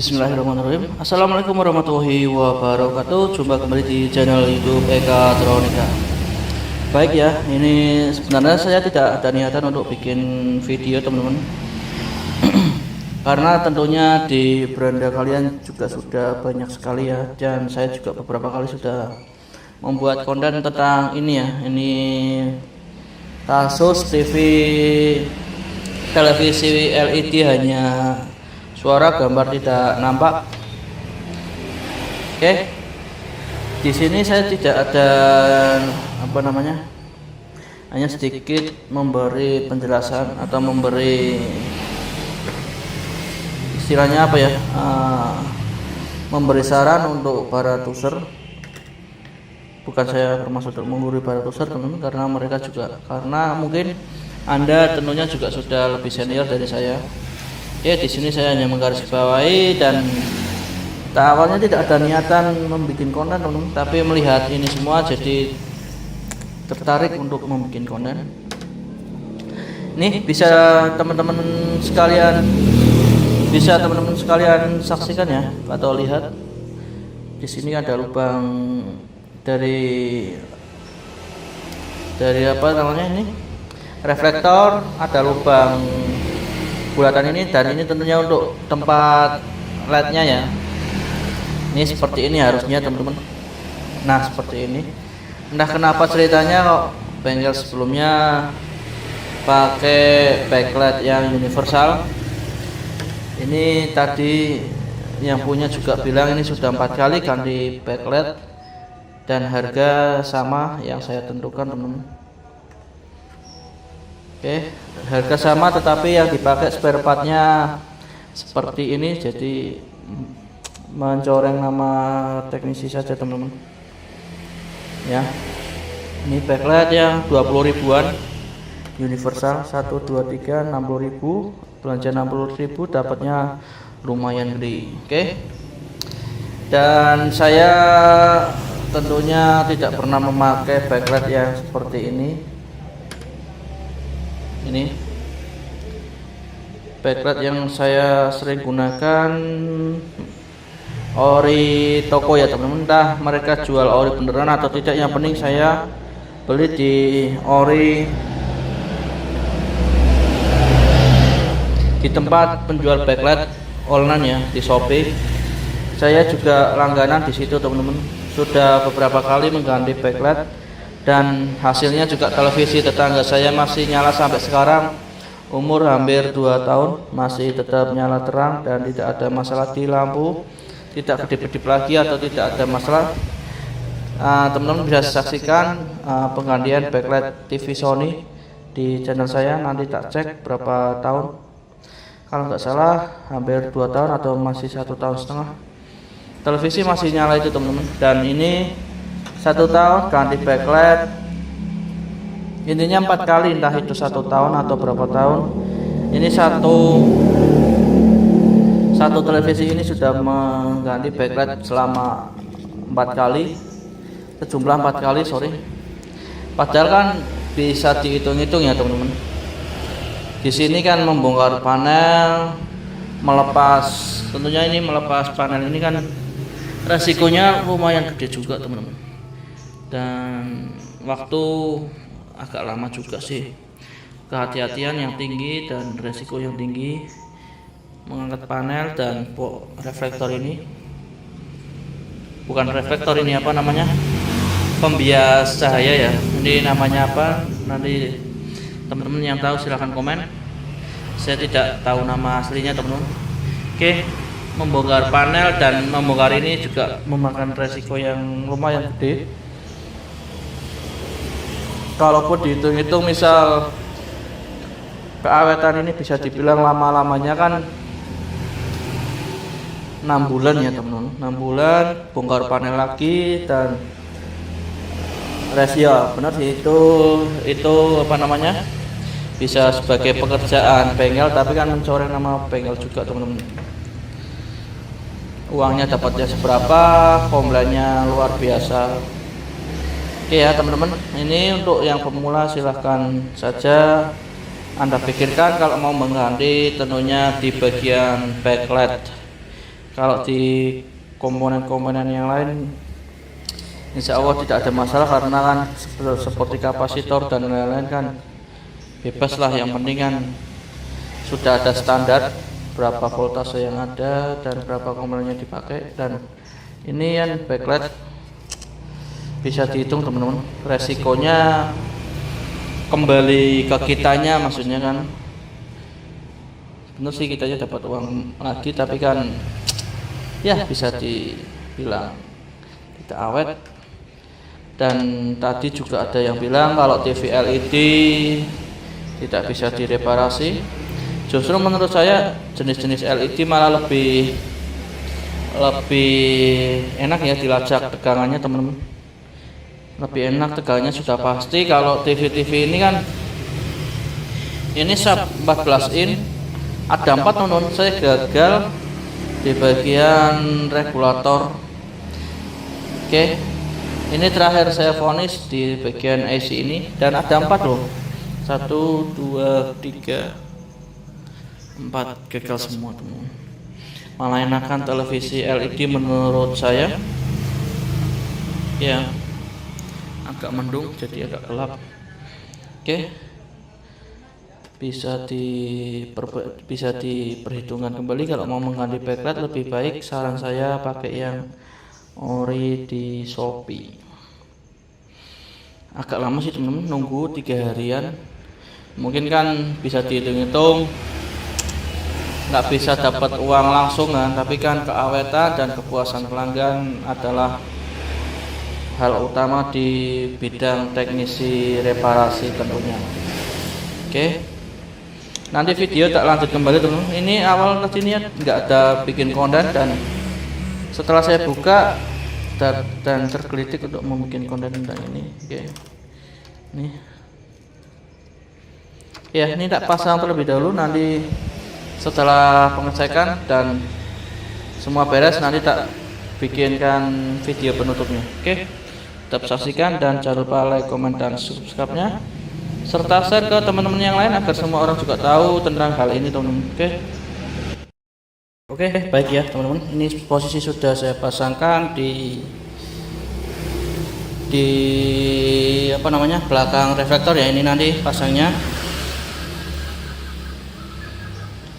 Bismillahirrahmanirrahim. Assalamualaikum warahmatullahi wabarakatuh. Jumpa kembali di channel YouTube Eka Tronika. Baik ya, ini sebenarnya saya tidak ada niatan untuk bikin video teman-teman. Karena tentunya di beranda kalian juga sudah banyak sekali ya, dan saya juga beberapa kali sudah membuat konten tentang ini ya. Ini kasus televisi LED hanya suara, gambar tidak nampak. Oke. Di sini saya tidak ada hanya sedikit memberi penjelasan atau memberi istilahnya memberi saran untuk para user. Bukan saya termasuk untuk menggurui para user teman-teman, karena mereka juga, karena mungkin Anda tentunya juga sudah lebih senior dari saya. Ya, di sini saya hanya menggarisbawahi, dan awalnya tidak ada niatan membuat konten teman-teman, tapi melihat ini semua jadi tertarik untuk membuat konten. Nih bisa teman-teman sekalian saksikan ya, atau lihat di sini ada lubang dari ini reflektor, ada lubang bulatan ini, dan ini tentunya untuk tempat LED-nya ya. Ini seperti ini harusnya teman-teman. Nah, seperti ini. Entah kenapa ceritanya kok bengkel sebelumnya pakai backlight yang universal. Ini tadi yang punya juga bilang ini sudah 4 kali ganti backlight, dan harga sama yang saya tentukan teman-teman. Oke, harga sama tetapi yang dipakai spare partnya seperti ini, jadi mencoreng nama teknisi saja teman-teman ya. Ini backlight yang 20 ribuan universal, 1 2 3 60 ribu, belanja 60 ribu dapatnya lumayan gede. Oke, dan saya tentunya tidak pernah memakai backlight yang seperti ini. Ini backlight yang saya sering gunakan ori toko ya teman-teman, entah mereka jual ori beneran atau tidak, yang penting saya beli di ori, di tempat penjual backlight online ya, di Shopee. Saya juga langganan di situ teman-teman, sudah beberapa kali mengganti backlight, dan hasilnya juga televisi tetangga saya masih nyala sampai sekarang. Umur hampir 2 tahun masih tetap nyala terang dan tidak ada masalah di lampu, tidak kedip-kedip lagi atau tidak ada masalah. Teman-teman bisa saksikan penggantian backlight TV Sony di channel saya, nanti tak cek berapa tahun, kalau nggak salah hampir 2 tahun atau masih 1,5 tahun. Televisi masih nyala itu teman-teman, dan ini 1 tahun ganti backlight. Intinya 4 kali, entah itu 1 tahun atau berapa tahun. Ini satu televisi ini sudah mengganti backlight selama 4 kali, sejumlah 4 kali padahal kan bisa dihitung-hitung ya teman-teman. Di sini kan membongkar panel, melepas, tentunya ini melepas panel ini kan resikonya lumayan gede juga teman-teman, dan waktu agak lama juga sih, kehati-hatian yang tinggi dan resiko yang tinggi mengangkat panel dan reflektor ini, bukan reflektor ini pembias cahaya ya, ini namanya apa, nanti teman-teman yang tahu silahkan komen, saya tidak tahu nama aslinya teman-teman. Oke, membongkar panel dan membongkar ini juga memakan resiko yang lumayan gede. Kalaupun dihitung-hitung, misal keawetan ini bisa dibilang lama-lamanya kan 6 bulan ya teman-teman, 6 bulan bongkar panel lagi, dan rasio benar sih itu bisa sebagai pekerjaan bengkel, tapi kan mencoreng nama bengkel juga teman-teman. Uangnya dapatnya seberapa, komplainnya luar biasa. Oke ya teman-teman, ini untuk yang pemula silahkan saja Anda pikirkan kalau mau mengganti tentunya di bagian backlight Kalau di komponen-komponen yang lain insya Allah tidak ada masalah, karena kan seperti kapasitor dan lain-lain kan bebas lah. Yang penting kan sudah ada standar berapa voltase yang ada dan berapa komponennya dipakai. Dan ini yang backlight bisa dihitung teman-teman, resikonya kembali ke kitanya, maksudnya kan bener sih kitanya dapat uang lagi, tapi kan ya bisa dibilang tidak awet. Dan tadi juga ada yang bilang kalau TV LED tidak bisa direparasi. Justru menurut saya jenis-jenis LED malah lebih enak ya dilacak tegangannya teman-teman, lebih enak tegangannya sudah pasti. Kalau TV ini kan ini sub 14 in, ada 4 teman-teman. Saya gagal di bagian regulator. Oke, ini terakhir saya vonis di bagian IC ini, dan ada 4 loh, 1, 2, 3, 4 gagal semua teman. Malah enakan televisi LED menurut saya ya, agak mendung jadi agak gelap. Oke, bisa diperhitungkan kembali. Kalau mau mengganti backlight lebih baik saran saya pakai yang ori di Shopee. Agak lama sih teman-teman, nunggu 3 harian. Mungkin kan bisa dihitung-hitung nggak bisa dapat uang langsung kan, tapi kan keawetan dan kepuasan pelanggan adalah hal utama di bidang teknisi reparasi tentunya. Oke, nanti video tak lanjut kembali teman-teman. Ini awal tadi niat nggak ada bikin konten, dan setelah saya buka dan tergelitik untuk membuat konten tentang ini. Oke, nih ya, ini tak pasang terlebih dahulu. Nanti setelah pengecekan dan semua beres, nanti tak bikinkan video penutupnya. Oke, tetap saksikan dan jangan lupa like, komen, dan subscribe-nya, serta share ke teman-teman yang lain agar semua orang juga tahu tentang hal ini teman-teman. Oke, baik ya teman-teman, ini posisi sudah saya pasangkan di belakang reflektor ya. Ini nanti pasangnya,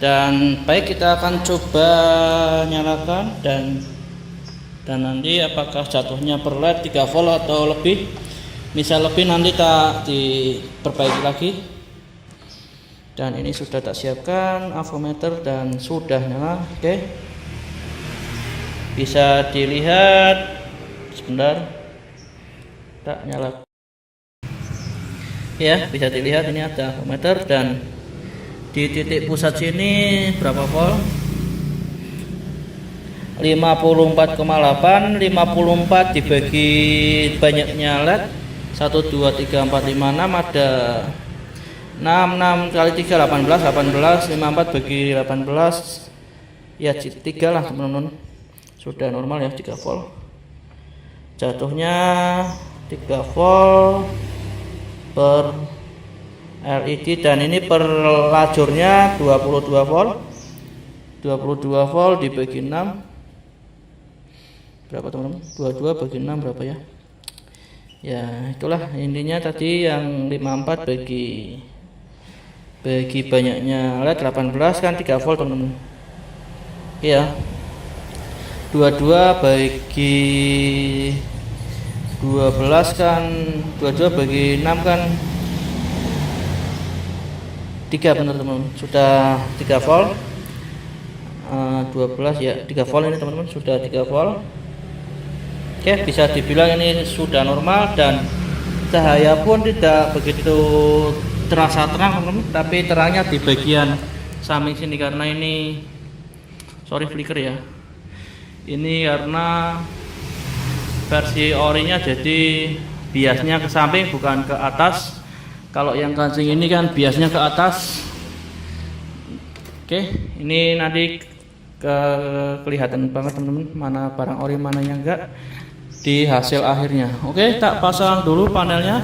dan baik kita akan coba nyalakan dan nanti apakah jatuhnya per LED 3 volt atau lebih. Misal lebih nanti tak diperbaiki lagi. Dan ini sudah tak siapkan avometer dan sudah nyala. Oke, bisa dilihat sebentar, tak nyala ya. Bisa dilihat ini ada avometer, dan di titik pusat sini berapa volt? 54,8. 54 dibagi banyaknya LED 1, 2, 3, 4, 5, 6, ada 6 kali 3 18, 54 bagi 18 ya 3 lah teman-teman. Sudah normal ya 3 volt. Jatuhnya 3 volt per LED, dan ini per lajurnya 22 volt. 22 volt dibagi 6 berapa teman-teman? 22 bagi 6 berapa ya? Ya itulah intinya tadi, yang 54 bagi banyaknya LED 18 kan 3 volt teman-teman. Ya, 22 bagi 12 kan 22 bagi 6 kan 3 benar teman-teman. Sudah 3 volt. 12 ya 3 volt ini teman-teman, sudah 3 volt. Oke, bisa dibilang ini sudah normal, dan cahaya pun tidak begitu terasa terang teman-teman, tapi terangnya di bagian samping sini, karena ini sorry flicker ya, ini karena versi orinya jadi biasnya ke samping bukan ke atas. Kalau yang kancing ini kan biasnya ke atas. Oke, ini nanti kelihatan banget teman-teman mana barang ori mana yang enggak di hasil akhirnya. Oke, tak pasang dulu panelnya.